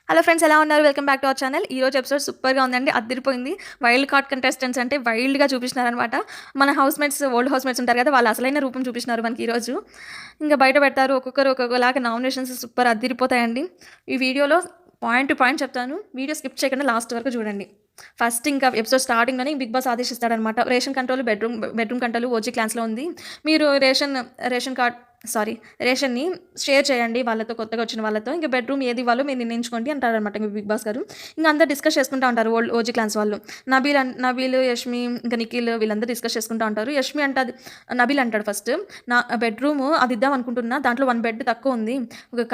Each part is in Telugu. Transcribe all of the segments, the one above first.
హలో ఫ్రెండ్స్, ఎలా ఉన్నారు? Welcome back to our channel. ఈ రోజు ఎపిసోడ్ సూపర్‌గా ఉందండి. అదిరిపోయింది. వైల్డ్ కార్డ్ కంటెస్టెంట్స్ అంటే వైల్డ్‌గా చూపిచ్చినారనమాట. మన హౌస్‌మేట్స్, ఓల్డ్ హౌస్‌మేట్స్ ఉంటారు కదా! వాళ్ళ అసలైన రూపం చూపిచ్చినారు మనకి ఈరోజు. ఇంక బయట పెడతారు. ఒక్కొక్కరు ఒక్కొక్కలాగా నామినేషన్స్ సూపర్ అద్దిరిపోతాయండి. ఈ వీడియోలో పాయింట్ టు పాయింట్ చెప్తాను. వీడియో స్కిప్ చేయకుండా లాస్ట్ వరకు చూడండి. ఫస్ట్ ఇంకా ఎపిసోడ్ స్టార్టింగ్‌లోనే బిగ్ బాస్ ఆదేశిస్తాడనమాట. Ration control bedroom control OG క్లాన్స్‌లో ఉంది. మీరు రేషన్ కార్డ్ సారీ రేషన్‌ని షేర్ చేయండి వాళ్ళతో, కొత్తగా వచ్చిన వాళ్ళతో. ఇంక బెడ్‌రూమ్ ఏది ఇవ్వాలో మీరు నిర్ణయించుకోండి అంటారనమాట ఇంక బిగ్ బాస్ గారు. ఇంక అందరూ డిస్కస్ చేసుకుంటా ఉంటారు ఓజీ క్లాన్స్ వాళ్ళు. నబీల్, యష్మి, ఇంకా నిఖిల్ వీళ్ళందరూ డిస్కస్ చేసుకుంటా ఉంటారు. యష్మి అంటది, నబీల్ అంటాడు ఫస్ట్, నా బెడ్‌రూమ్ అది ఇద్దాం అనుకుంటున్నా. దాంట్లో 1 బెడ్ తక్కువ ఉంది.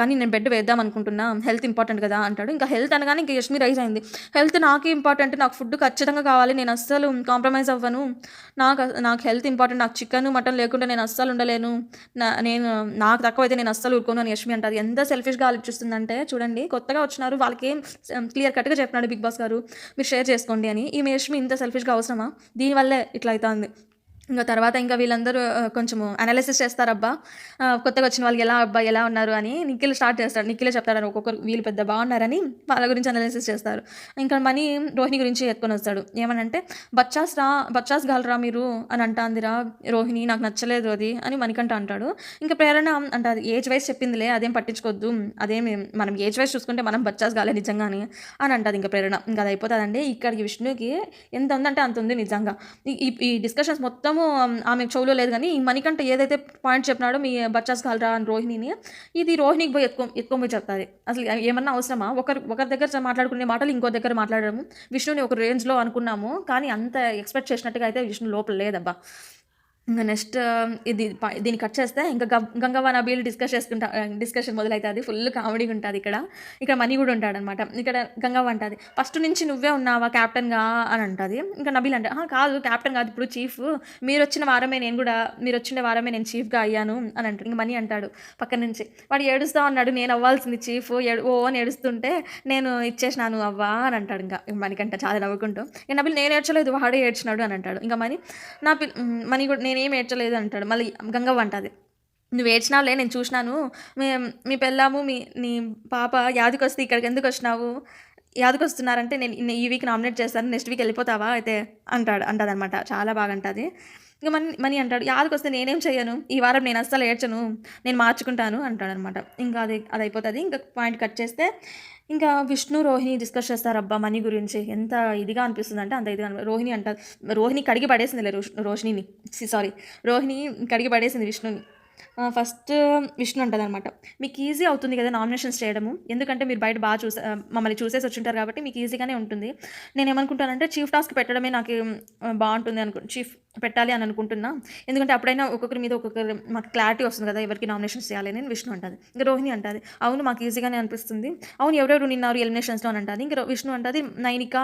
కానీ నేను బెడ్ వేద్దాం అనుకుంటున్నా. హెల్త్ ఇంపార్టెంట్ కదా అంటాడు. ఇంకా హెల్త్ అనగానే ఇంక యష్మి రైజ్ అయింది. హెల్త్ నాకే ఇంపార్టెంట్. నాకు ఫుడ్ ఖచ్చితంగా కావాలి. నేను అస్సలు కాంప్రమైజ్ అవ్వను. నాకు హెల్త్ ఇంపార్టెంట్. నాకు చికెన్, మటన్ లేకుండా నేను అస్సలు ఉండలేను. నాకు తక్కువైతే నేను అస్సలు ఊరుకోను అని యష్మి అంటారు. ఎంత సెల్ఫిష్‌గా ఆలోచిస్తుందంటే చూడండి, కొత్తగా వచ్చినారు. వాళ్ళకేం క్లియర్ కట్‌గా చెప్పినాడు బిగ్ బాస్ గారు. మీరు షేర్ చేసుకోండి అని. ఈమె యష్మి ఇంత సెల్ఫిష్‌గా అవసరమా? దీనివల్లే ఇట్లా అయితాంది. ఇంక తర్వాత ఇంకా వీళ్ళందరూ కొంచెము అనాలిసిస్ చేస్తారబ్బా. కొత్తగా వచ్చిన వాళ్ళు ఎలా ఉన్నారు అని నిఖిల్ స్టార్ట్ చేస్తాడు. నిఖిలే చెప్తాడని ఒక్కొక్కరు వీళ్ళు పెద్ద బాగున్నారని వాళ్ళ గురించి అనాలిసిస్ చేస్తారు. ఇంకా మనీ రోహిణి గురించి ఎత్తుకొని వస్తాడు. ఏమనంటే బచ్చాస్ గాలరా మీరు అని అంటాందిరా రోహిణి, నాకు నచ్చలేదు అది అని మణికంఠ అంటాడు. ఇంకా ప్రేరణ అంటాది, ఏజ్ వైజ్ చెప్పిందిలే, అదేం పట్టించుకోవద్దు, అదేమి మనం ఏజ్ వైజ్ చూసుకుంటే మనం బచ్చాస్ గాలే నిజంగాని అని అంటది ఇంకా ప్రేరణ. ఇంకా అది అయిపోతుందండి. ఇక్కడికి విష్ణుకి ఎంత ఉందంటే అంత ఉంది నిజంగా. ఈ డిస్కషన్స్ మొత్తము ఆమె చెవులో లేదు కానీ, ఈ మణికంఠ ఏదైతే పాయింట్ చెప్పినాడో మీ బచ్చాస్ కాలరా అని రోహిణిని, ఇది రోహిణికి పోయి ఎత్తుకొని చెప్తాది. అసలు ఏమన్నా అవసరమా? ఒకరి దగ్గర మాట్లాడుకునే మాటలు ఇంకో దగ్గర మాట్లాడము. విష్ణుని ఒక రేంజ్లో అనుకున్నాము, కానీ అంత ఎక్స్పెక్ట్ చేసినట్టుగా అయితే విష్ణు లోపల లేదబ్బా. ఇంక నెక్స్ట్ దీన్ని కట్ చేస్తే ఇంకా గంగవ్వ నబీల్ డిస్కషన్ మొదలవుతుంది. ఫుల్ కామెడీగా ఉంటుంది ఇక్కడ. ఇక్కడ మనీ కూడా ఉంటాడనమాట. ఇక్కడ గంగవ్వ అంటుంది, ఫస్ట్ నుంచి నువ్వే ఉన్నావా క్యాప్టెన్గా అని అంటుంది. ఇంకా నబీల్ అంటే, కాదు క్యాప్టెన్ కాదు, ఇప్పుడు చీఫ్. మీరు వచ్చిన వారమే నేను చీఫ్గా అయ్యాను అని అంటాడు. ఇంక మనీ అంటాడు పక్కన నుంచి, వాడు ఏడుస్తూ ఉన్నాడు, నేను అవ్వాల్సింది చీఫ్, ఓ అని ఏడుస్తుంటే నేను ఇచ్చేసినాను అవ్వా అని అంటాడు. ఇంకా మనకంట చాలా నవ్వుకుంటూ, ఇంకా నబీల్ నేను ఏడ్చలేదు, వాడే ఏడ్చినాడు అని అంటాడు. ఇంకా మనీ కూడా నేనేం ఏడ్చలేదు అంటాడు. మళ్ళీ గంగవ్వ అంటది, నువ్వు ఏడ్చినావులే, నేను చూసినాను. మీ పెళ్ళాము నీ పాప యాదికొస్తే ఇక్కడికి ఎందుకు వచ్చినావు? యాదికొస్తున్నారంటే నేను ఈ వీక్ నామినేట్ చేస్తాను, నెక్స్ట్ వీక్ వెళ్ళిపోతావా అయితే అంటదనమాట. చాలా బాగా అంటుంది. ఇంకా మనీ అంటాడు, యాదికొస్తే నేనేం చేయను, ఈ వారం నేను అస్సలు ఏడ్చను, నేను మార్చుకుంటాను అంటాడనమాట. ఇంకా అది అయిపోతుంది. ఇంకా పాయింట్ కట్ చేస్తే ఇంకా విష్ణు రోహిణి డిస్కస్ చేస్తారబ్బా మనీ గురించి. ఎంత ఇదిగా అనిపిస్తుంది అంటే అంత ఇదిగా రోహిణి కడిగి పడేసింది రోహిణిని సారీ రోహిణి కడిగి పడేసింది విష్ణుని. ఫస్ట్ విష్ణు అంటదనమాట, మీకు ఈజీ అవుతుంది కదా నామినేషన్స్ చేయడము, ఎందుకంటే మీరు బయట బాగా మమ్మల్ని చూసేసి వచ్చింటారు కాబట్టి మీకు ఈజీగానే ఉంటుంది. నేను ఏమనుకుంటానంటే చీఫ్ టాస్క్ పెట్టడమే నాకు బాగుంటుంది చీఫ్ పెట్టాలి అని అనుకుంటున్నా. ఎందుకంటే అప్పుడైనా ఒక్కొక్కరి మాకు క్లారిటీ వస్తుంది కదా ఎవరికి నామినేషన్స్ చేయాలి అని విష్ణు అంటుంది. ఇంకా రోహిణి అంటుంది, అవును మాకు ఈజీగానే అనిపిస్తుంది. అవును ఎవరెవరు నిన్నారు ఎలిమినేషన్స్లో అని అంటుంది. ఇంకా విష్ణు అంటుంది, నైనిక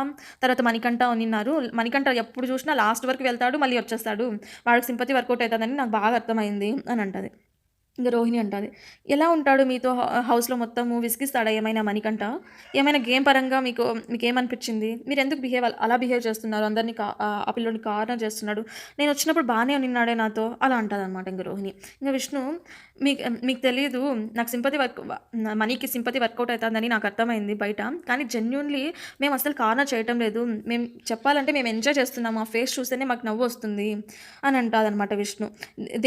తర్వాత మణికంఠ నిన్నారు. మణికంఠ ఎప్పుడు చూసినా లాస్ట్ వరకు వెళ్తాడు, మళ్ళీ వచ్చేస్తాడు, వాడికి సింపతి వర్కౌట్ అవుతుందని నాకు బాగా అర్థమైంది అని అంటుంది. ఇంక రోహిణి అంటుంది, ఎలా ఉంటాడు మీతో హౌస్లో మొత్తము విసిగిస్తాడా ఏమైనా మణికంఠ? ఏమైనా గేమ్ పరంగా మీకేమనిపించింది? మీరు ఎందుకు అలా బిహేవ్ చేస్తున్నారు? అందరినీ ఆ పిల్లోని కార్నర్ చేస్తున్నాడు, నేను వచ్చినప్పుడు బాగానే నిన్నాడే నాతో అలా అంటుంది అనమాట ఇంక రోహిణి. ఇంకా విష్ణు, మీకు తెలియదు, నాకు మనీకి సింపతి వర్కౌట్ అవుతుందని నాకు అర్థమైంది బయట, కానీ జెన్యున్లీ మేము అసలు కార్నర్ చేయటం లేదు, మేము చెప్పాలంటే మేము ఎంజాయ్ చేస్తున్నాము, ఆ ఫేస్ చూస్తేనే మాకు నవ్వు వస్తుంది అని అంటాదనమాట విష్ణు.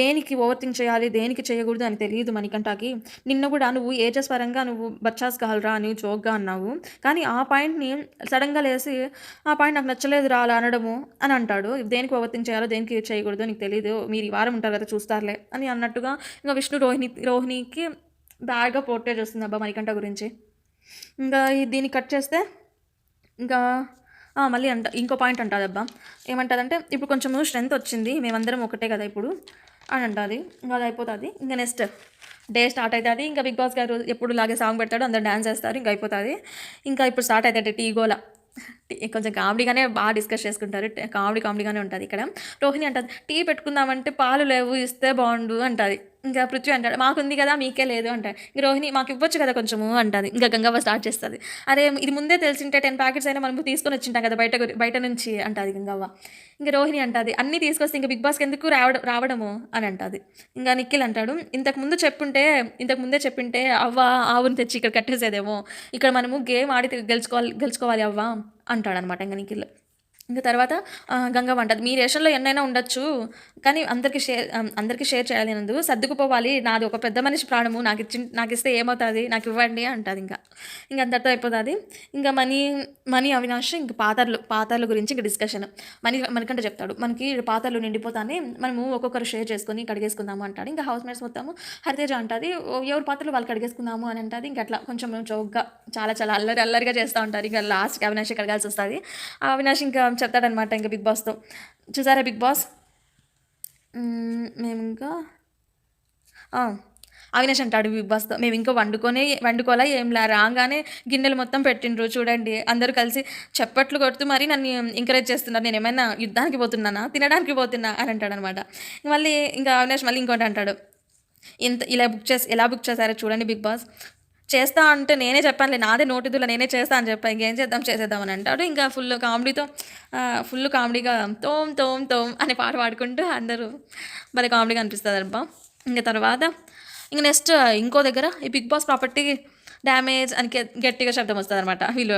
దేనికి ఓవర్ థింక్ చేయాలి, దేనికి చేయకూడదు అని తెలియదు మణికంఠకి. నిన్న కూడా నువ్వు ఏజెస్ పరంగా నువ్వు బచ్చాస్ కావాలరా అని జోక్గా అన్నావు, కానీ ఆ పాయింట్ని సడన్గా లేసి ఆ పాయింట్ నాకు నచ్చలేదు రా అలా అనడము అని అంటాడు. దేనికి ఓవర్ థింక్ చేయాలో దేనికి చేయకూడదు నీకు తెలియదు, మీరు ఈ వారం ఉంటారు కదా చూస్తారులే అని అన్నట్టుగా ఇంకా విష్ణు రోహిణికి బ్యాడ్గా పోర్ట్రేట్ చేస్తుంది అబ్బా మణికంఠ గురించి. ఇంకా దీన్ని కట్ చేస్తే ఇంకా మళ్ళీ ఇంకో పాయింట్ అంటుందబ్బా. ఏమంటుందంటే, ఇప్పుడు కొంచెం స్ట్రెంత్ వచ్చింది, మేమందరం ఒకటే కదా ఇప్పుడు అని అంటుంది. ఇంకా అది అయిపోతుంది. ఇంకా నెక్స్ట్ డే స్టార్ట్ అవుతుంది. ఇంకా బిగ్ బాస్ గారు ఎప్పుడు లాగే సాంగ్ పెడతాడు, అందరు డ్యాన్స్ చేస్తారు, ఇంకా అయిపోతుంది. ఇంకా ఇప్పుడు స్టార్ట్ అవుతుంది కొంచెం కామెడీగానే బాగా డిస్కస్ చేసుకుంటారు. కామెడీగానే ఉంటది ఇక్కడ. రోహిణి అంటది, "టీ పెట్టుకుందామంటే పాలు లేవు ఇస్తే బావుండు" అంటది. ఇంకా పృథ్వీ అంటాడు, "మాకుంది కదా మీకే లేదు" అంటాడు. ఇంక రోహిణి, "మాకివ్వచ్చు కదా కొంచెము" అంటది. ఇంకా గంగవ్వ స్టార్ట్ చేస్తది. "అరే! ఇది ముందే తెలిసుంటే 10 ప్యాకెట్స్ అయినా మనం తీసుకొని వచ్చింటాం కదా బయట నుంచి" అంటది గంగవ్వ. ఇంక రోహిణి అంటది, "అన్నీ తీసుకొస్తే ఇంక బిగ్ బాస్‌కి ఎందుకు రావడము" అని అంటది. ఇంక నిఖిల్ అంటాడు, ఇంతకు ముందే చెప్పుంటే అవ్వ ఆవుని తెచ్చి ఇక్కడ కట్టేసేదేమో. ఇక్కడ మనము గేమ్ ఆడి గెలుచుకోవాలి అవ్వ అంటాడనమాట ఇంక నిఖిల్. ఇంక తర్వాత గంగవ్వ అంటది, "మీ రేషన్‌లో ఎన్నైనా ఉండొచ్చు. కానీ అందరికీ షేర్ చేయాలి నందు. సర్దుకుపోవాలి. నాది ఒక పెద్ద మనిషి ప్రాణము. నాకిస్తే ఏమవుతది? నాకివ్వండి" అంటదింక. ఇంక అంతటితో అయిపోతది. ఇంక మనీ, అవినాష్ ఇంక పాతర్ల గురించి ఇంక డిస్కషన్. మణికంఠ చెప్తాడు, "మనకి పాతర్లు నిండిపోతానే మనము ఒక్కొక్కరు షేర్ చేసుకొని కడిగేసుకుందాము" అంటాడు. ఇంకా హౌస్ మేట్స్ మొత్తము హరితేజ అంటది, "ఎవరి పాత్రలు వాళ్ళు కడిగేసుకుందాము" అని అంటది. ఇంక అట్లా కొంచెం జోక్‌గా చాలా చాలా అల్లరిగా చేస్తూ ఉంటారు. ఇక లాస్ట్‌కి అవినాషే కడగాల్సొస్తది. అవినాష్ ఇంకా చెప్తాడనమాట ఇంక బిగ్ బాస్‌తో, "చూసారా బిగ్ బాస్, మేమింకా" అవినాష్ అంటాడు బిగ్ బాస్‌తో, "మేము ఇంకా వండుకోలా ఏంలా, రాంగానే గిన్నెలు మొత్తం పెట్టిండ్రు చూడండి. అందరూ కలిసి చప్పట్లు కొడుతూ మరీ నన్ను ఎంకరేజ్ చేస్తున్నారు. నేనేమైనా యుద్ధానికి పోతున్నానా? తినడానికి పోతున్నా" అని అంటాడనమాట. మళ్ళీ ఇంకా అవినాష్ మళ్ళీ ఇంకోటి అంటాడు, ఎలా బుక్ చేశారో చూడండి బిగ్ బాస్. చేస్తా అంటే నేనే చెప్పానులే, నాదే నోటిదుల నేనే చేస్తా అని చెప్పా. ఇంకేం చేసేద్దాం అని అంటాడు. ఇంకా ఫుల్ కామెడీగా తోమ్ తోమ్ తోమ్ అనే పాట పాడుకుంటూ అందరూ భలే కామెడీగా అనిపిస్తదబ్బా. ఇంక తర్వాత నెక్స్ట్ ఇంకో దగ్గర ఈ బిగ్ బాస్ ప్రాపర్టీ డ్యామేజ్ అని గట్టిగా శబ్దం వస్తుందన్నమాట. వీళ్ళు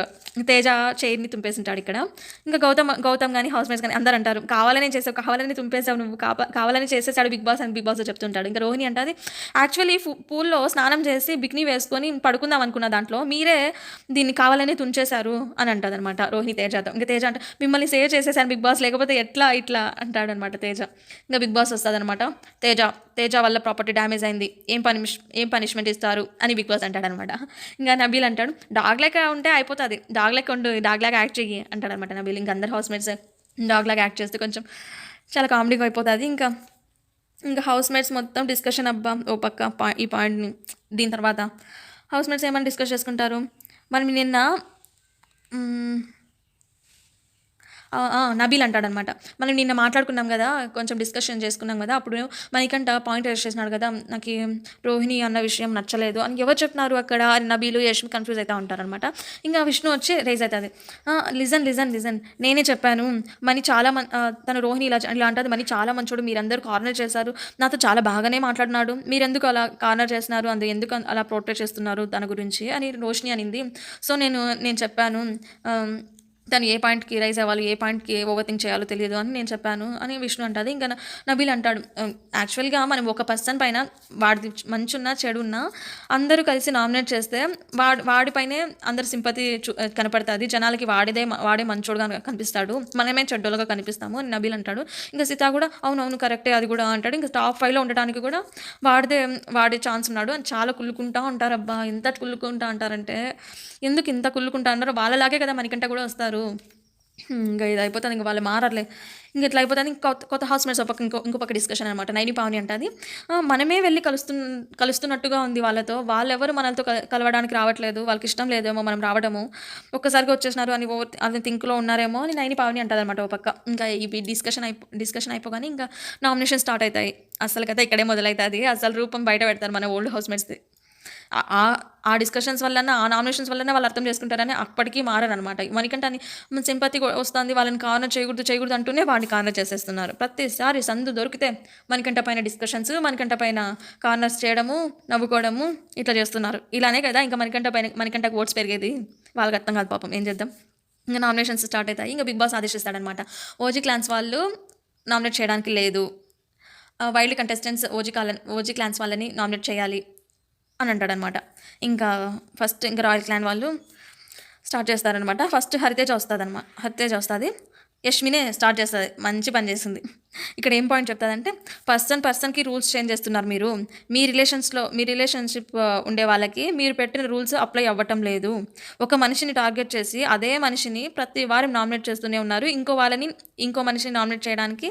తేజ చైర్ని తుంపేసింటాడు ఇక్కడ. ఇంకా గౌతమ్ కానీ హౌస్ మేట్స్ కానీ అందరూ అంటారు, కావాలని తుంపేసావు నువ్వు, కావాలని చేసేసాడు బిగ్ బాస్ అని బిగ్ బాస్ చెప్తుంటాడు. ఇంకా రోహిణి అంటది, "యాక్చువల్లీ పూల్లో స్నానం చేసి బిక్నీ వేసుకొని పడుకుందాం అనుకున్న దాంట్లో మీరే దీన్ని కావాలని తుంచేశారు" అని అంటది అనమాట రోహిణి తేజతో. ఇంకా తేజ అంటే, "మిమ్మల్ని సేవ్ చేసేసాను బిగ్ బాస్, లేకపోతే ఎట్లా ఇట్లా" అంటాడనమాట తేజ. ఇంకా బిగ్ బాస్ వస్తుందన్నమాట. తేజ వల్ల ప్రాపర్టీ డ్యామేజ్ అయింది, ఏం పనిష్మెంట్ ఇస్తారు అని బిగ్ బాస్ అంటాడనమాట. ఇంకా నబీల్ అంటాడు, "డాగ్ లెక్క ఉంటే అయిపోతుంది, డాగ్ లెక్క ఉండు, డాగ్ లాగా యాక్ట్ చెయ్యి" అంటాడనమాట నబీల్. ఇంకా అందరు హౌస్ మేట్స్ డాగ్ లాగా యాక్ట్ చేస్తే కొంచెం చాలా కామెడీగా అయిపోతుంది. ఇంకా హౌస్ మేట్స్ మొత్తం డిస్కషన్ అబ్బా ఓ పక్క ఈ పాయింట్ని. దీని తర్వాత హౌస్ మేట్స్ ఏమైనా డిస్కస్ చేసుకుంటారు. మనం నిన్న నబీల్ అంటాడనమాట, "మనం నిన్న మాట్లాడుకున్నాం కదా, కొంచెం డిస్కషన్ చేసుకున్నాం కదా, అప్పుడు మణికంఠ పాయింట్ రైజ్ చేసినాడు కదా, నాకు రోహిణి అన్న విషయం నచ్చలేదు" అని ఎవరు చెప్తున్నారు అక్కడ అని నబీలు యష్మి కన్ఫ్యూజ్ అవుతూ ఉంటారనమాట. ఇంకా విష్ణు వచ్చి రైజ్ అవుతుంది, లిజన్ నేనే చెప్పాను, తను రోహిణి ఇలా అంటుంది, మనీ చాలా మంచోడు, మీరందరూ కార్నర్ చేశారు, నాతో చాలా బాగానే మాట్లాడినాడు, మీరెందుకు అలా కార్నర్ చేస్తున్నారు, ఎందుకు అలా ప్రొటెక్ట్ చేస్తున్నారు తన గురించి అని రోషిని అనింది. సో నేను చెప్పాను, తను ఏ పాయింట్కి రైజ్ అవ్వాలి, ఏ పాయింట్కి ఓవర్ థింక్ చేయాలో తెలియదు అని నేను చెప్పాను అని విష్ణు అంటుంది. ఇంకా నబీల్ అంటాడు, "యాక్చువల్గా మనం ఒక పర్సన్ పైన వాడిది మంచి ఉన్నా చెడు ఉన్నా అందరూ కలిసి నామినేట్ చేస్తే వాడిపైనే అందరు సింపతి కనపడుతుంది, జనాలకి వాడే మంచోడుగా కనిపిస్తాడు, మనమే చెడ్డోలుగా కనిపిస్తాము" అని నబీల్ అంటాడు. ఇంకా సీత కూడా, "అవునవును కరెక్టే అది కూడా" అంటాడు. ఇంకా టాప్ 5లో ఉండడానికి కూడా వాడే ఛాన్స్ ఉన్నాడు అని చాలా కుళ్ళుకుంటా ఉంటారు. అబ్బా ఎంత కుళ్ళుకుంటా అంటారంటే, ఎందుకు ఇంత కుళ్ళుకుంటా అన్నారో, వాళ్ళలాగే కదా మనకంట కూడా వస్తారు. ఇంకా ఇది అయిపోతుంది, ఇంకా వాళ్ళు మారర్లే. ఇంక ఇట్లా అయిపోతుంది. కొత్త హౌస్ మేట్స్ ఇంకో పక్క డిస్కషన్ అనమాట. నైని పావని అంటది, "మనమే వెళ్ళి కలుస్తున్నట్టుగా ఉంది వాళ్ళతో, వాళ్ళెవరు మనతో కలవడానికి రావట్లేదు, వాళ్ళకి ఇష్టం లేదేమో మనం రావడము, ఒక్కసారిగా వచ్చేసినారు అని థింక్లో ఉన్నారేమో" అని నైని పావని అంటది అనమాట ఒక పక్క. ఇంకా ఇవి డిస్కషన్ అయిపోగానే ఇంకా నామినేషన్ స్టార్ట్ అవుతాయి. అసలు కదా ఇక్కడే మొదలవుతుంది, అసలు రూపం బయట పెడతారు మన ఓల్డ్ హౌస్ మేట్స్ది. ఆ డిస్కషన్స్ వల్లన్నా, ఆ నామినేషన్స్ వల్లనే వాళ్ళు అర్థం చేసుకుంటారని అప్పటికీ మారనమాట. మనకంటే సింపతి వస్తుంది, వాళ్ళని కార్నర్ చేయకూడదు అంటూనే వాడిని కార్నర్ చేసేస్తున్నారు. ప్రతిసారి సందు దొరికితే మనకంట పైన డిస్కషన్స్, మనకంట పైన కార్నర్స్ చేయడము, నవ్వుకోవడము ఇట్లా చేస్తున్నారు. ఇలానే కదా ఇంకా మనకంటకు ఓట్స్ పెరిగేది. వాళ్ళకి అర్థం కాదు పాపం, ఏం చేద్దాం. ఇంకా నామినేషన్స్ స్టార్ట్ అవుతాయి. ఇంకా బిగ్ బాస్ ఆదేశిస్తాడనమాట, ఓజీ క్లాన్స్ వాళ్ళు నామినేట్ చేయడానికి లేదు, వైల్డ్ కంటెస్టెంట్స్ ఓజీ క్లాన్స్ వాళ్ళని నామినేట్ చేయాలి అని అంటాడనమాట. ఇంకా రాయల్ క్లాన్ వాళ్ళు స్టార్ట్ చేస్తారనమాట. ఫస్ట్ హరితేజ వస్తుంది. యష్మినే స్టార్ట్ చేస్తుంది. మంచి పని చేసింది. ఇక్కడ ఏం పాయింట్ చెప్తాదంటే, పర్సన్కి రూల్స్ చేంజ్ చేస్తున్నారు మీరు. మీ రిలేషన్షిప్ ఉండే వాళ్ళకి మీరు పెట్టిన రూల్స్ అప్లై అవ్వటం లేదు. ఒక మనిషిని టార్గెట్ చేసి అదే మనిషిని ప్రతి వారం నామినేట్ చేస్తూనే ఉన్నారు. ఇంకో మనిషిని నామినేట్ చేయడానికి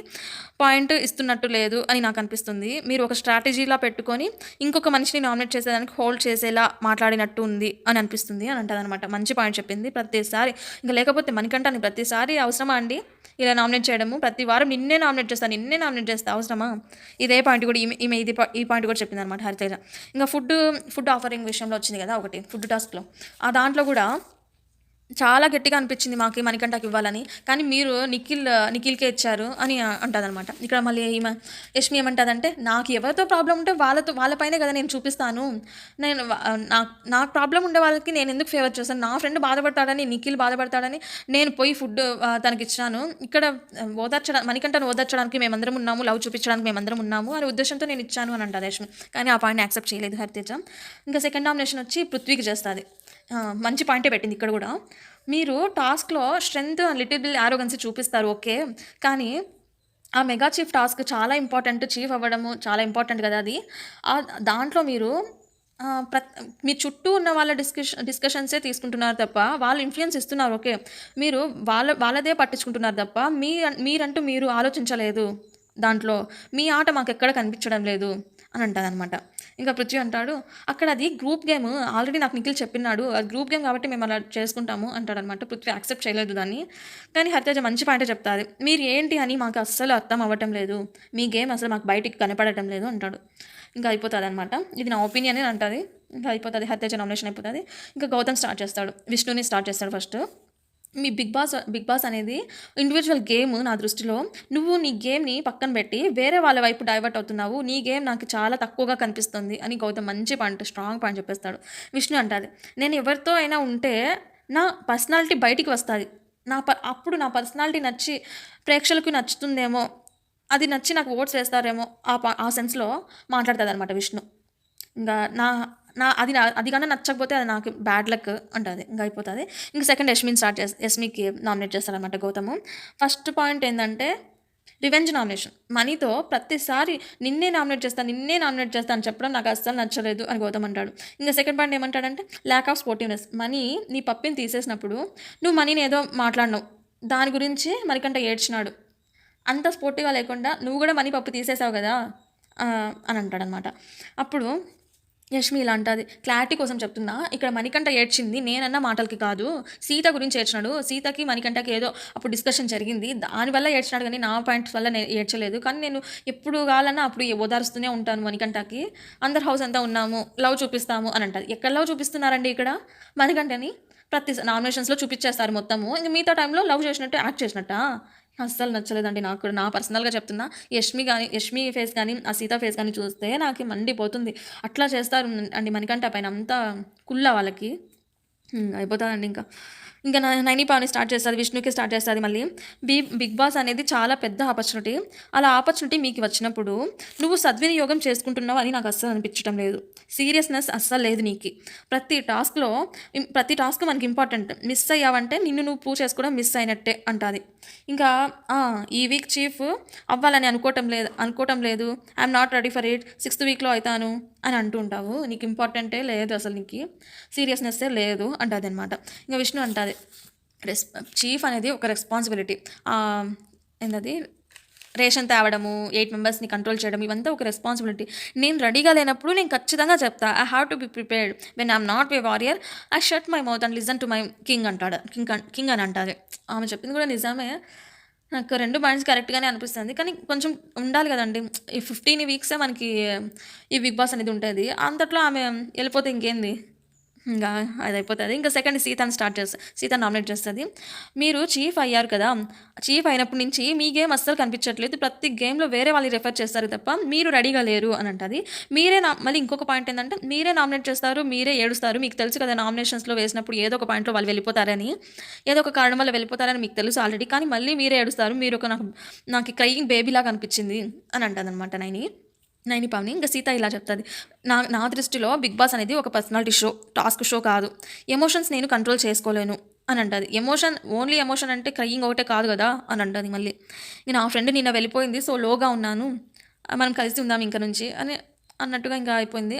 పాయింట్ ఇస్తున్నట్టు లేదు అని నాకు అనిపిస్తుంది. మీరు ఒక స్ట్రాటజీలా పెట్టుకొని ఇంకొక మనిషిని నామినేట్ చేసేదానికి హోల్డ్ చేసేలా మాట్లాడినట్టు ఉంది అని అనిపిస్తుంది అని అంటదనమాట. మంచి పాయింట్ చెప్పింది. ప్రతిసారి ఇంకా లేకపోతే మనకంటాను ప్రతిసారి అవసరమా అండి ఇలా నామినేట్ చేయడము? ప్రతి వారం నిన్నే నామినేట్ చేస్తా అవసరమా? ఇదే పాయింట్ కూడా ఈమె ఈ పాయింట్ కూడా చెప్పింది అనమాట హరితేజ. ఇంకా ఫుడ్ ఆఫరింగ్ విషయంలో వచ్చింది కదా ఒకటి ఫుడ్ టాస్క్లో. ఆ దాంట్లో కూడా చాలా గట్టిగా అనిపించింది మాకు మణికంఠకి ఇవ్వాలని. కానీ మీరు నిఖిల్కే ఇచ్చారు అని అంటుందన్నమాట. ఇక్కడ మళ్ళీ యష్మి ఏమంటుందంటే, నాకు ఎవరితో ప్రాబ్లం ఉంటే వాళ్ళపైనే కదా నేను చూపిస్తాను. నాకు ప్రాబ్లం ఉండే వాళ్ళకి నేను ఎందుకు ఫేవర్ చేస్తాను? నా ఫ్రెండ్ బాధపడతాడని, నిఖిల్ బాధపడతాడని నేను పోయి ఫుడ్ తనకి ఇచ్చినాను. ఇక్కడ మణికంఠను ఓదార్చడానికి మేమందరం ఉన్నాము, లవ్ చూపించడానికి మేమందరం ఉన్నాము అనే ఉద్దేశంతో నేను ఇచ్చాను అని అంటుంది యష్మి. కానీ ఆ పాయింట్ని యాక్సెప్ట్ చేయలేదు హరితేజ. ఇంకా సెకండ్ నామినేషన్ వచ్చి పృథ్వీకి చేస్తుంది. మంచి పాయింటే పెట్టింది ఇక్కడ కూడా. మీరు టాస్క్లో స్ట్రెంగ్త్ లిటిల్ ఆరోగెన్సీ చూపిస్తారు ఓకే, కానీ ఆ మెగా చీఫ్ టాస్క్ చాలా ఇంపార్టెంట్. చీఫ్ అవ్వడము చాలా ఇంపార్టెంట్ కదా అది. దాంట్లో మీరు మీ చుట్టూ ఉన్న వాళ్ళ డిస్కషన్సే తీసుకుంటున్నారు తప్ప, వాళ్ళు ఇన్ఫ్లుయెన్స్ ఇస్తున్నారు ఓకే, మీరు వాళ్ళదే పట్టించుకుంటున్నారు తప్ప మీరంటూ మీరు ఆలోచించలేదు. దాంట్లో మీ ఆట మాకు ఎక్కడ కనిపించడం లేదు అని అంటాదనమాట. ఇంకా పృథ్వీ అంటాడు, అక్కడ అది గ్రూప్ గేమ్, ఆల్రెడీ నాకు నిఖిల్ చెప్పినాడు, అది గ్రూప్ గేమ్ కాబట్టి మేము అలా చేసుకుంటాము అంటాడనమాట. పృథ్వీ యాక్సెప్ట్ చేయలేదు దాన్ని. కానీ హరితేజ మంచి పాయింటే చెప్తాది, మీరు ఏంటి అని మాకు అస్సలు అర్థం అవ్వటం లేదు, మీ గేమ్ అసలు మాకు బయటికి కనపడటం లేదు అంటాడు. ఇంకా అయిపోతుంది అనమాట. ఇది నా ఒపీనియన్ అని అంటుంది. ఇంకా అయిపోతుంది, హరితేజ నామినేషన్ అయిపోతుంది. ఇంకా గౌతమ్ స్టార్ట్ చేస్తాడు, విష్ణుని స్టార్ట్ చేస్తాడు ఫస్ట్. మీ బిగ్ బాస్ అనేది ఇండివిజువల్ గేమ్ నా దృష్టిలో. నువ్వు నీ గేమ్ని పక్కన పెట్టి వేరే వాళ్ళ వైపు డైవర్ట్ అవుతున్నావు, నీ గేమ్ నాకు చాలా తక్కువగా కనిపిస్తుంది అని గౌతమ్ మంచి పాయింట్, స్ట్రాంగ్ పాయింట్ చెప్పేస్తాడు. విష్ణు అంటుంది, నేను ఎవరితో అయినా ఉంటే నా పర్సనాలిటీ బయటికి వస్తుంది, అప్పుడు నా పర్సనాలిటీ నచ్చి ప్రేక్షకులకు నచ్చుతుందేమో, అది నచ్చి నాకు ఓట్స్ వేస్తారేమో, ఆ సెన్స్లో మాట్లాడుతుంది అనమాట విష్ణు. ఇంకా అది కానీ నచ్చకపోతే అది నాకు బ్యాడ్ లక్ అంటుంది. ఇంకా అయిపోతుంది. ఇంకా సెకండ్ యష్మికి నామినేట్ చేస్తారనమాట గౌతము. ఫస్ట్ పాయింట్ ఏంటంటే రివెంజ్ నామినేషన్. మనీతో ప్రతిసారి నిన్నే నామినేట్ చేస్తా అని చెప్పడం నాకు అస్సలు నచ్చలేదు అని గౌతమ్ అంటాడు. ఇంకా సెకండ్ పాయింట్ ఏమంటాడంటే ల్యాక్ ఆఫ్ స్పోర్టివ్నెస్. మనీ నీ పప్పిని తీసేసినప్పుడు నువ్వు మనీని ఏదో మాట్లాడినావు, దాని గురించి మరికంట ఏడ్చినాడు. అంత స్పోర్టివ్గా లేకుండా నువ్వు కూడా మనీ పప్పు తీసేసావు కదా అని అంటాడనమాట. అప్పుడు యష్మి ఇలా అంటుంది, క్లారిటీ కోసం చెప్తున్నా, ఇక్కడ మణికంఠ ఏడ్చింది నేనన్న మాటలకి కాదు, సీత గురించి ఏడ్చినాడు. సీతకి మణికంఠకి ఏదో అప్పుడు డిస్కషన్ జరిగింది, దానివల్ల ఏడ్చినాడు, కానీ నా పాయింట్స్ వల్ల నేను ఏడ్చలేదు. కానీ నేను ఎప్పుడు కావాలన్నా అప్పుడు ఓదారుస్తూనే ఉంటాను మణికంఠకి, అందరు హౌస్ అంతా ఉన్నాము, లవ్ చూపిస్తాము అని అంటుంది. ఎక్కడ లవ్ చూపిస్తున్నారండి ఇక్కడ మణికంఠని? ప్రతి నామినేషన్స్లో చూపించేస్తారు మొత్తము. ఇంక మిగతా టైంలో లవ్ చేసినట్టు యాక్ట్ చేసినట్ట. అస్సలు నచ్చలేదండి నాకు కూడా. నా పర్సనల్గా చెప్తున్నా, యష్మి ఫేస్ కానీ ఆ సీత ఫేస్ కానీ చూస్తే నాకు మండిపోతుంది. అట్లా చేస్తారు అండి మణికంఠ పైన, అంతా కుళ్ళ వాళ్ళకి. అయిపోతుందండి. ఇంకా నైని పావని స్టార్ట్ చేస్తుంది, విష్ణుకి స్టార్ట్ చేస్తుంది. మళ్ళీ బిగ్ బాస్ అనేది చాలా పెద్ద ఆపర్చునిటీ. అలా ఆపర్చునిటీ మీకు వచ్చినప్పుడు నువ్వు సద్వినియోగం చేసుకుంటున్నావు అని నాకు అస్సలు అనిపించడం లేదు. సీరియస్నెస్ అస్సలు లేదు నీకు. ప్రతి టాస్క్ మనకి ఇంపార్టెంట్. మిస్ అయ్యావంటే నిన్ను నువ్వు ప్రూవ్ చేసుకోవడం మిస్ అయినట్టే అంటుంది. ఇంకా ఈ వీక్ చీఫ్ అవ్వాలని అనుకోవటం లేదు, I'm not ready for it, 6th వీక్లో అవుతాను అని అంటుంటావు. నీకు ఇంపార్టెంటే లేదు, అసలు నీకు సీరియస్నెస్సే లేదు అంటుంది అనమాట. ఇంకా విష్ణు అంటుంది, చీఫ్ అనేది ఒక రెస్పాన్సిబిలిటీ. ఏంటది, రేషన్ తేవడము, 8 మెంబర్స్ని కంట్రోల్ చేయడం, ఇవంతా ఒక రెస్పాన్సిబిలిటీ. నేను రెడీగా లేనప్పుడు నేను ఖచ్చితంగా చెప్తా, I have to be prepared. When I'm not a warrior I shut my mouth and listen to my king అంటాడు. కింగ్ అని అంటారు. ఆమె చెప్పింది కూడా నిజమే. నాకు 2 పాయింట్స్ కరెక్ట్గానే అనిపిస్తుంది, కానీ కొంచెం ఉండాలి కదండి. ఈ 15 వీక్సే మనకి ఈ బిగ్ బాస్ అనేది ఉంటుంది. అంతట్లో ఆమె వెళ్ళిపోతే ఇంకేంది, ఇంకా అది అయిపోతుంది. ఇంకా సెకండ్ సీత నామినేట్ చేస్తుంది. మీరు చీఫ్ అయ్యారు కదా, చీఫ్ అయినప్పటి నుంచి మీ గేమ్ అస్సలు కనిపించట్లేదు, ప్రతి గేమ్లో వేరే వాళ్ళు రెఫర్ చేస్తారు తప్ప మీరు రెడీగా లేరు అని అంటుంది. మళ్ళీ ఇంకొక పాయింట్ ఏంటంటే మీరే నామినేట్ చేస్తారు, మీరే ఏడుస్తారు. మీకు తెలుసు కదా నామినేషన్స్లో వేసినప్పుడు ఏదో ఒక పాయింట్లో వాళ్ళు వెళ్ళిపోతారని, ఏదో ఒక కారణం వల్ల వెళ్ళిపోతారని మీకు తెలుసు ఆల్రెడీ, కానీ మళ్ళీ మీరే ఏడుస్తారు, మీరు ఒక నాకు క్రయింగ్ బేబీలాగా అనిపించింది అని అంటుంది అనమాట నైని పావని. ఇంకా సీత ఇలా చెప్తుంది, నా దృష్టిలో బిగ్ బాస్ అనేది ఒక పర్సనాలిటీ షో, టాస్క్ షో కాదు. ఎమోషన్స్ నేను కంట్రోల్ చేసుకోలేను, అని అంటది. ఓన్లీ ఎమోషన్ అంటే క్రయింగ్ ఒకటే కాదు గదా! అని అంటది మళ్ళీ. ఇక నా ఫ్రెండ్ నిన్న వెళ్ళిపోయింది. సో, లోగా ఉన్నాను. మనం కలిసి ఉందాం ఇంక నుంచి అని అన్నట్టుగా ఇంకా అయిపోయింది.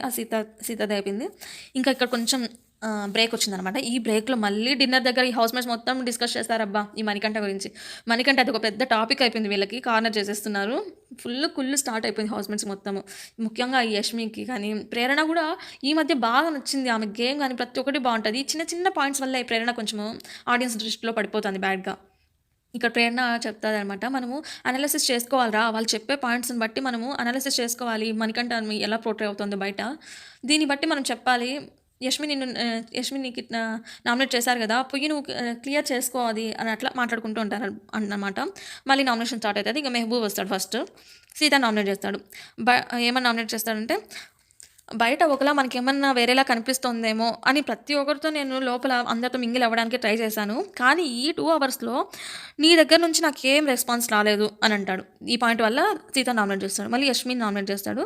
సీతది అయిపోయింది. ఇంకా ఇక్కడ కొంచెం బ్రేక్ వచ్చిందనమాట. ఈ బ్రేక్‌లో మళ్ళీ డిన్నర్ దగ్గర ఈ హౌస్‌మేట్స్ మొత్తం డిస్కస్ చేస్తారబ్బా! ఈ మణికంఠ గురించి. మణికంఠ అదొక పెద్ద టాపిక్ అయిపోయింది వీళ్ళకి. కార్నర్ చేసేస్తున్నారు. కుల్లు స్టార్ట్ అయిపోయింది హౌస్‌మేట్స్ మొత్తము. ముఖ్యంగా ఈ యష్మికి కానీ, ప్రేరణ గూడా ఈ మధ్య బాగా నచ్చింది. ఆమె గేమ్ గాని ప్రతి ఒక్కటి బావుంటది. ఈ చిన్న చిన్న పాయింట్స్ వల్ల ఈ ప్రేరణ కొంచెము ఆడియన్స్ దృష్టిలో పడిపోతుంది బ్యాడ్‌గా. ఇక్కడ ప్రేరణ చెప్తాదనమాట. మనము అనాలిసిస్ చేసుకోవాలిరా! వాళ్ళు చెప్పే పాయింట్స్‌ని బట్టి మనము అనాలిసిస్ చేసుకోవాలి. మణికంఠ ఎలా పోర్ట్రే అవుతుందో బయట. దీన్ని బట్టి మనం చెప్పాలి. యష్మి నీకు నామినేట్ చేశారు కదా! పొయ్యి నువ్వు క్లియర్ చేసుకో అది అని అట్లా మాట్లాడుకుంటూ ఉంటారు అన్నమాట. మళ్ళీ నామినేషన్ స్టార్ట్ అవుతది. ఇక మెహబూబ్ వస్తాడు ఫస్ట్. సీత నామినేట్ చేస్తాడు. ఏమని నామినేట్ చేస్తాడంటే, బయట ఒకలా మనకేమన్నా వేరేలా కనిపిస్తోందేమో అని ప్రతి ఒక్కరితో నేను లోపల అందరితో మింగిల్ అవ్వడానికి ట్రై చేశాను. కానీ ఈ 2 అవర్స్‌లో నీ దగ్గర నుంచి నాకేం రెస్పాన్స్ రాలేదు అని అంటాడు. ఈ పాయింట్ వల్ల సీతని నామినేట్ చేస్తాడు. మళ్ళీ యష్మిని నామినేట్ చేస్తాడు.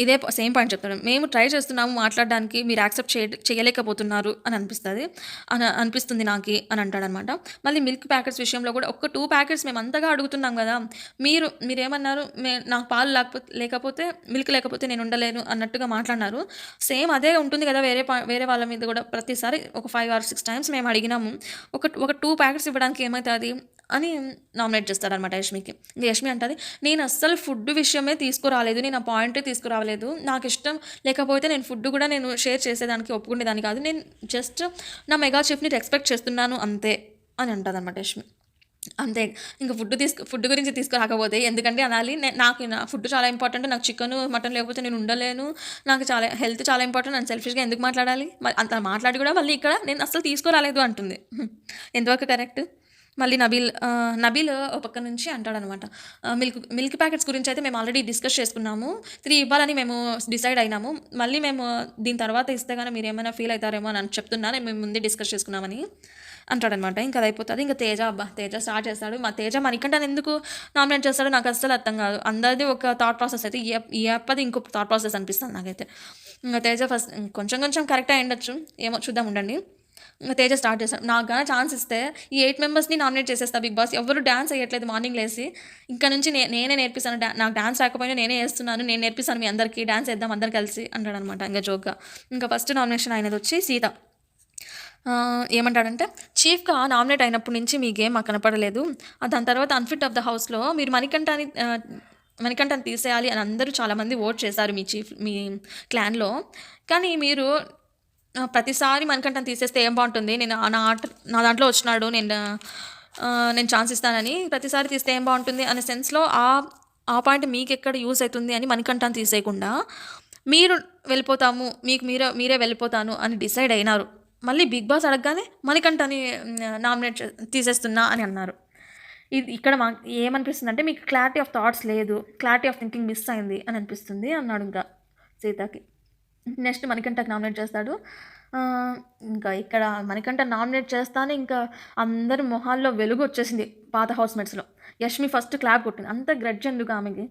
ఇదే సేమ్ పాయింట్ చెప్తాడు. మేము ట్రై చేస్తున్నాము మాట్లాడడానికి, మీరు యాక్సెప్ట్ చేయలేకపోతున్నారు అని అనిపిస్తుంది నాకి అని అంటాడనమాట. మళ్ళీ మిల్క్ ప్యాకెట్స్ విషయంలో కూడా ఒక 2 ప్యాకెట్స్ మేము అంతగా అడుగుతున్నాం కదా! మీరేమన్నారు, నాకు పాలు లేకపోతే మిల్క్ లేకపోతే నేను ఉండలేను అన్నట్టుగా మాట్లాడినారు. సేమ్ అదే ఉంటుంది కదా వేరే వాళ్ళ మీద కూడా ప్రతిసారి ఒక 5 ఆర్ 6 టైమ్స్ మేము అడిగినాము. ఒక 2 ప్యాకెట్స్ ఇవ్వడానికి ఏమైతది అని నామినేట్ చేస్తాడనమాట యష్మికి. ఇంక యష్మి అంటది, నేను అస్సలు ఫుడ్ విషయమే తీసుకురాలేదు. నేను ఆ పాయింటే తీసుకురావలేదు. నాకు ఇష్టం లేకపోతే నేను ఫుడ్ కూడా నేను షేర్ చేసేదానికి ఒప్పుకునేదాన్ని కాదు. నేను జస్ట్ నా మెగా చెఫ్‌ని రెస్పెక్ట్ చేస్తున్నాను అంతే అని అంటదనమాట యష్మి. అంతే. ఇంక ఫుడ్ గురించి తీసుకురాకపోతే ఎందుకంటే అనాలి. నాకు నా ఫుడ్ చాలా ఇంపార్టెంట్. నాకు చికెను, మటన్ లేకపోతే నేను ఉండలేను. నాకు చాలా హెల్త్ చాలా ఇంపార్టెంట్. నేను సెల్ఫిష్‌గా ఎందుకు మాట్లాడాలి? మరి అంత మాట్లాడి కూడా మళ్ళీ ఇక్కడ నేను అస్సలు తీసుకురాలేదు అంటుంది. ఎంతవరకు కరెక్ట్? మళ్ళీ నబీల్ ఓ పక్క నుంచి అంటాడనమాట. మిల్క్ ప్యాకెట్స్ గురించి అయితే మేము ఆల్రెడీ డిస్కస్ చేసుకున్నాము. 3 ఇవ్వాలని మేము డిసైడ్ అయినాము. మళ్ళీ మేము దీని తర్వాత ఇస్తే గాని మీరేమైనా ఫీల్ అవుతారేమో అని చెప్తున్నా. మేము ముందే డిస్కస్ చేసుకున్నామని అంటాడనమాట. ఇంకా అది అయిపోతుంది. ఇంకా తేజ స్టార్ట్ చేస్తాడు. తేజ మణికంఠని ఎందుకు నామినేట్ చేస్తాడో నాకు అస్సలు అర్థం కాదు. అందరిది ఒక థాట్ ప్రాసెస్ అయితే ఈ అప్పది ఇంకొక థాట్ ప్రాసెస్ అనిపిస్తుంది నాకైతే. ఇంకా తేజ ఫస్ట్ కొంచెం కరెక్ట్ అయి ఉండొచ్చు. ఏమో చూద్దాం ఉండండి. తేజ స్టార్ట్ చేశాడు. నాకు కానీ ఛాన్స్ ఇస్తే ఈ 8 మెంబర్స్ని నామినేట్ చేసేస్తా బిగ్ బాస్. ఎవరు డ్యాన్స్ వేయట్లేదు మార్నింగ్ లేసి. ఇంకా నుంచి నేనే నేర్పిస్తాను. నాకు డ్యాన్స్ రాకపోయినా నేనే వేస్తున్నాను. నేను నేర్పిస్తాను మీ అందరికీ. డ్యాన్స్ వేద్దాం అందరు కలిసి అంటాడనమాట ఇంకా జోక్గా. ఇంకా ఫస్ట్ నామినేషన్ అయినది వచ్చి సీత. ఏమంటాడంటే, చీఫ్గా నామినేట్ అయినప్పటి నుంచి మీ గేమ్ మాకు కనపడలేదు. దాని తర్వాత అన్ఫిట్ ఆఫ్ ద హౌస్లో మీరు మణికంఠని తీసేయాలి అని అందరూ చాలామంది ఓట్ చేశారు మీ క్లాన్లో. కానీ మీరు ప్రతిసారి మణికంఠని తీసేస్తే ఏం బాగుంటుంది, నేను నా దాంట్లో వచ్చినాడు, నేను ఛాన్స్ ఇస్తానని ప్రతిసారి తీస్తే ఏం బాగుంటుంది అనే సెన్స్లో ఆ పాయింట్ మీకు ఎక్కడ యూజ్ అవుతుంది అని మణికంఠని తీసేయకుండా మీరు వెళ్ళిపోతాము, మీరే వెళ్ళిపోతాను అని డిసైడ్ అయినారు. మళ్ళీ బిగ్ బాస్ అడగగానే మణికంఠని నామినేట్ తీసేస్తున్నా అని అన్నారు. ఇక్కడ మాకు ఏమనిపిస్తుంది అంటే, మీకు క్లారిటీ ఆఫ్ థాట్స్ లేదు, క్లారిటీ ఆఫ్ థింకింగ్ మిస్ అయింది అని అనిపిస్తుంది అన్నాడు ఇంకా సీతకి. నెక్స్ట్ మణికంఠకి నామినేట్ చేస్తాడు. ఇంకా ఇక్కడ మణికంఠ నామినేట్ చేస్తానే ఇంకా అందరి మొహాల్లో వెలుగు వచ్చేసింది పాత హౌస్మేట్స్లో. యష్మి ఫస్ట్ క్లాప్ కొట్టింది. అంత గ్రడ్జ్ ఎందుకు ఆమెకి?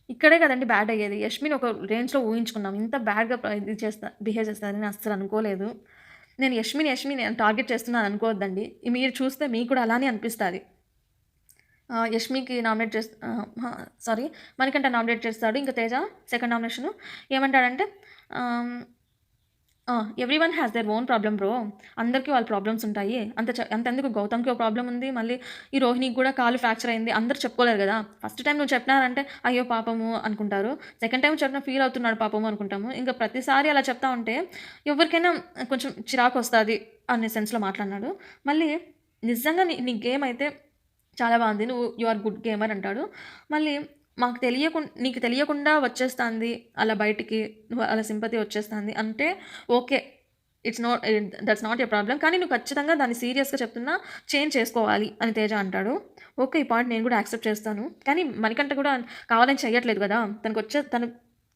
ఇక్కడే కదండి బ్యాడ్ అయ్యేది. యష్మిని ఒక రేంజ్లో ఊహించుకున్నాం. ఇంత బ్యాడ్గా బిహేవ్ చేస్తారని అస్సలు అనుకోలేదు. నేను యష్మిని టార్గెట్ చేస్తున్నాను అనుకోవద్దండి. మీరు చూస్తే మీకు కూడా అలానే అనిపిస్తుంది. యష్మికి మణికంఠ నామినేట్ చేస్తాడు. ఇంకా తేజ సెకండ్ నామినేషను ఏమంటాడంటే, everyone has their own problem bro. అందరికీ వాళ్ళ ప్రాబ్లమ్స్ ఉంటాయి. అంతెందుకు గౌతమ్కి ఒక ప్రాబ్లం ఉంది. మళ్ళీ ఈ రోహిణికి కూడా కాలు ఫ్రాక్చర్ అయింది. అందరూ చెప్పుకోలేరు కదా. ఫస్ట్ టైం నువ్వు చెప్పినారంటే అయ్యో పాపము అనుకుంటారు. సెకండ్ టైం చెప్పిన ఫీల్ అవుతున్నాడు పాపము అనుకుంటాము. ఇంకా ప్రతిసారి అలా చెప్తా ఉంటే ఎవరికైనా కొంచెం చిరాకు వస్తుంది అనే సెన్స్లో మాట్లాడినాడు. మళ్ళీ నిజంగా నీ గేమ్ అయితే చాలా బాగుంది, యు ఆర్ గుడ్ గేమర్ అంటాడు. మళ్ళీ నీకు తెలియకుండా వచ్చేస్తుంది అలా బయటికి, అలా సింపతి వచ్చేస్తుంది అంటే okay, that's not a problem. కానీ నువ్వు ఖచ్చితంగా దాన్ని సీరియస్గా చెప్తున్నా చేంజ్ చేసుకోవాలి అని తేజ అంటాడు. ఓకే, ఈ పాయింట్ నేను కూడా యాక్సెప్ట్ చేస్తాను. కానీ మణికంఠ కూడా కావాలని చెయ్యట్లేదు కదా.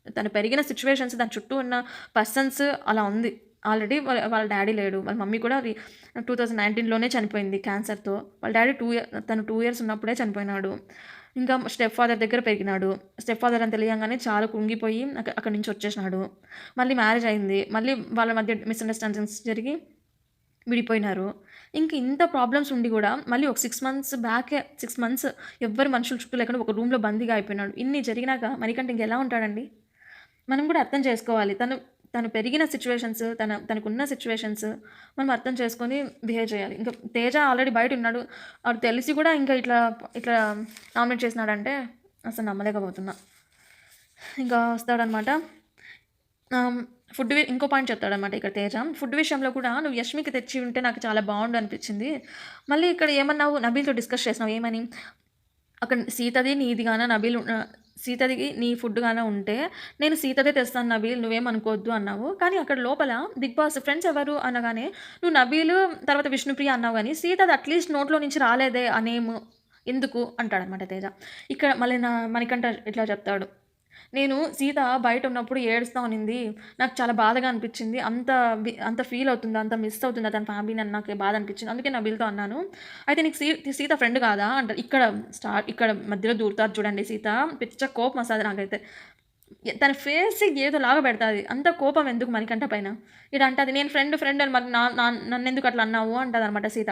తను పెరిగిన సిచ్యువేషన్స్, దాని చుట్టూ ఉన్న పర్సన్స్ అలా ఉంది. ఆల్రెడీ వాళ్ళ డాడీ లేడు. వాళ్ళ మమ్మీ కూడా 2019లోనే చనిపోయింది క్యాన్సర్తో. వాళ్ళ డాడీ తను 2 ఇయర్స్ ఉన్నప్పుడే చనిపోయినాడు. ఇంకా స్టెప్ ఫాదర్ దగ్గర పెరిగినాడు. స్టెప్ ఫాదర్ అని తెలియగానే చాలా కుంగిపోయి అక్కడి నుంచి వచ్చేసినాడు. మళ్ళీ మ్యారేజ్ అయింది. మళ్ళీ వాళ్ళ మధ్య మిస్అండర్స్టాండింగ్స్ జరిగి విడిపోయినారు. ఇంక ఇంత ప్రాబ్లమ్స్ ఉండి గూడా మళ్ళీ ఒక 6 మంత్స్ బ్యాకే 6 మంత్స్ ఎవ్వరు మనుషులు చుట్టూ లేకుండా ఒక రూమ్‌లో బందీగా అయిపోయినాడు. ఇన్ని జరిగినాక మణికంఠ ఇంకెలా ఉంటాడండి? మనం కూడా అర్థం చేసుకోవాలి. తను పెరిగిన సిట్యుయేషన్స్, తనకున్న సిట్యుయేషన్స్ మనం అర్థం చేసుకొని బిహేవ్ చేయాలి. ఇంక తేజ ఆల్రెడీ బయటున్నాడు. ఆడు తెలిసి కూడా ఇంకా ఇట్లా నామినేట్ చేసినాడంటే అసలు నమ్మలేకపోతున్నా. ఇంకా వస్తాడనమాట. ఇంకో పాయింట్ చెప్తాడనమాట ఇక్కడ తేజ. ఫుడ్ విషయంలో కూడా "నువ్వు యష్మికి తెచ్చి ఉంటే నాకు చాలా బావుండు అనిపించింది. మళ్ళీ ఇక్కడ ఏమన్నావు నబీల్‌తో డిస్కస్ చేసినావు ఏమని? అక్కడ సీతది నీది గాన సీతది నీ ఫుడ్ గాన ఉంటే నేను సీతదే తెస్తాను నబీల్ నువ్వేమనుకోవద్దు అన్నావు. కానీ అక్కడ లోపల బిగ్ బాస్ ఫ్రెండ్స్ ఎవరు అనగానే నువ్వు నబీలు తర్వాత విష్ణుప్రియ అన్నావు గానీ సీతది అట్‌లీస్ట్ నోట్లో నుంచి రాలేదే ఆ నేమ్ ఎందుకు అంటాడనమాట తేజ. ఇక్కడ మళ్ళీ మణికంఠ ఇట్లా చెప్తాడు. నేను సీత బయటున్నప్పుడు ఏడుస్తా ఉన్నింది. నాకు చాలా బాధగా అనిపిచ్చింది. అంత ఫీల్ అవుతుందా? అంత మిస్ అవుతుందా తన ఫ్యామిలీని అని నాకు బాధ అనిపిచ్చింది. అందుకే నబీల్‌తో అన్నాను. అయితే నీకు సీత ఫ్రెండ్ కాదా? అంటారు. ఇక్కడ మధ్యలో దూరుతారు చూడండి సీత. పిచ్చ కోపం వస్తది నాకైతే. తన ఫేస్ ఏదోలాగా పెడతాది. అంత కోపం ఎందుకు మణికంఠ పైన? ఈడ అంటది నేను ఫ్రెండ్ అని మరి నన్నెందుకు అట్లా అన్నావు అంటదనమాట సీత.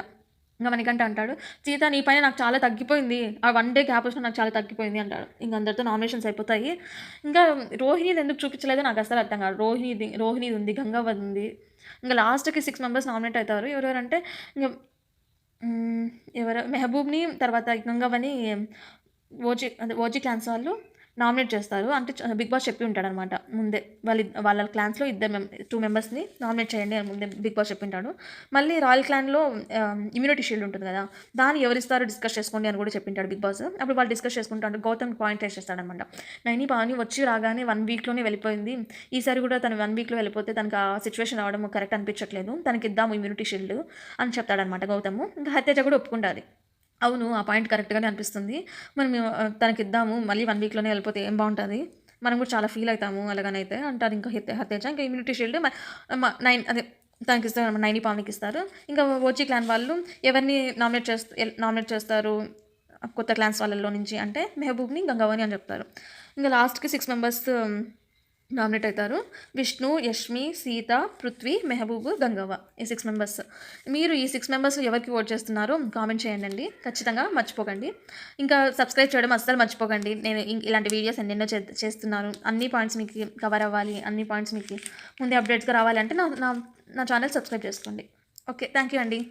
ఇంక మణికంఠ అంటాడు, "సీత నీ పైన నాకు చాలా తగ్గిపోయింది. ఆ 1 డే గ్యాప్ వచ్చినా నాకు చాలా తగ్గిపోయింది" అంటాడు. ఇంక అందరితో నామినేషన్స్ అయిపోతాయి. ఇంకా రోహిణిది ఎందుకు చూపించలేదో నాకు అస్సలు అర్థం కాదు. రోహిణిది ఉంది, గంగవ్వది ఉంది. ఇంక లాస్ట్‌కి 6 మెంబర్స్ నామినేట్ అవుతారు. ఎవరెవరంటే ఇంగ మెహబూబ్‌ని తర్వాత గంగవ్వని ఓజీ క్లాన్స్ వాళ్ళు నామినేట్ చేస్తారు. అంటే బిగ్ బాస్ చెప్పి ఉంటాడనమాట ముందే. వాళ్ళ క్లాన్స్‌లో 2 మెంబర్స్‌ని నామినేట్ చేయండి అని ముందే బిగ్ బాస్ చెప్పింటాడు. మళ్ళీ రాయల్ క్లాన్‌లో ఇమ్యూనిటీ షీల్డ్ ఉంటుంది కదా! దాన్ని ఎవరిస్తారో డిస్కస్ చేసుకోండి అని కూడా చెప్పింటాడు బిగ్ బాస్. అప్పుడు వాళ్ళు డిస్కస్ చేసుకుంటారు. గౌతమ్ పాయింట్ వేసేస్తాడనమాట. నైని పావని వచ్చి రాగానే 1 వీక్‌లోనే వెళ్ళిపోయింది. ఈసారి కూడా తను 1 వీక్‌లో వెళ్ళిపోతే తనకు ఆ సిట్యుయేషన్ రావడం కరెక్ట్ అనిపించట్లేదు. తనకిద్దాము ఇమ్యూనిటీ షీల్డ్ అని చెప్తాడనమాట గౌతమ్. ఇంకా హత్యజ కూడా ఒప్పుకుంటాది. అవును. ఆ పాయింట్ కరెక్ట్‌గానే అనిపిస్తుంది. మనం తనకిద్దాము. మళ్ళీ 1 వీక్‌లోనే వెళ్ళిపోతే ఏం బావుంటది. మనం కూడా చాలా ఫీల్ అయితాము అలాగనైతే అంటారు ఇంకా హతేజ. ఇంకా ఇమ్యూనిటీ షీల్డ్ మ మ నైన్ అదే తనకిస్తారు. నైని పావనికిస్తారు. ఇంకా ఓజీ క్లాన్ వాళ్ళు ఎవరిని నామినేట్ చేస్తారు కొత్త క్లాన్స్ వాళ్ళలో నుంచి అంటే మెహబూబ్‌ని, గంగవ్వని అని చెప్తారు. ఇంక లాస్ట్‌కి 6 మెంబర్స్ నామినేట్ అవుతారు. విష్ణు, యష్మి, సీత, పృథ్వీ, మెహబూబ్, గంగవ్వ ఈ 6 మెంబర్స్. మీరు ఈ 6 మెంబర్స్ ఎవరికి ఓట్ చేస్తున్నారో కామెంట్ చేయండి. ఖచ్చితంగా మర్చిపోకండి. ఇంకా సబ్స్క్రైబ్ చేయడం అస్సలు మర్చిపోకండి. నేను ఇలాంటి వీడియోస్ ఎన్నెన్నో చేస్తున్నాను. అన్ని పాయింట్స్ మీకు కవర్ అవ్వాలి. అన్ని పాయింట్స్ మీకు ముందే అప్డేట్స్‌గా రావాలంటే నా ఛానల్ సబ్స్క్రైబ్ చేసుకోండి. ఓకే. థ్యాంక్ యూ అండి.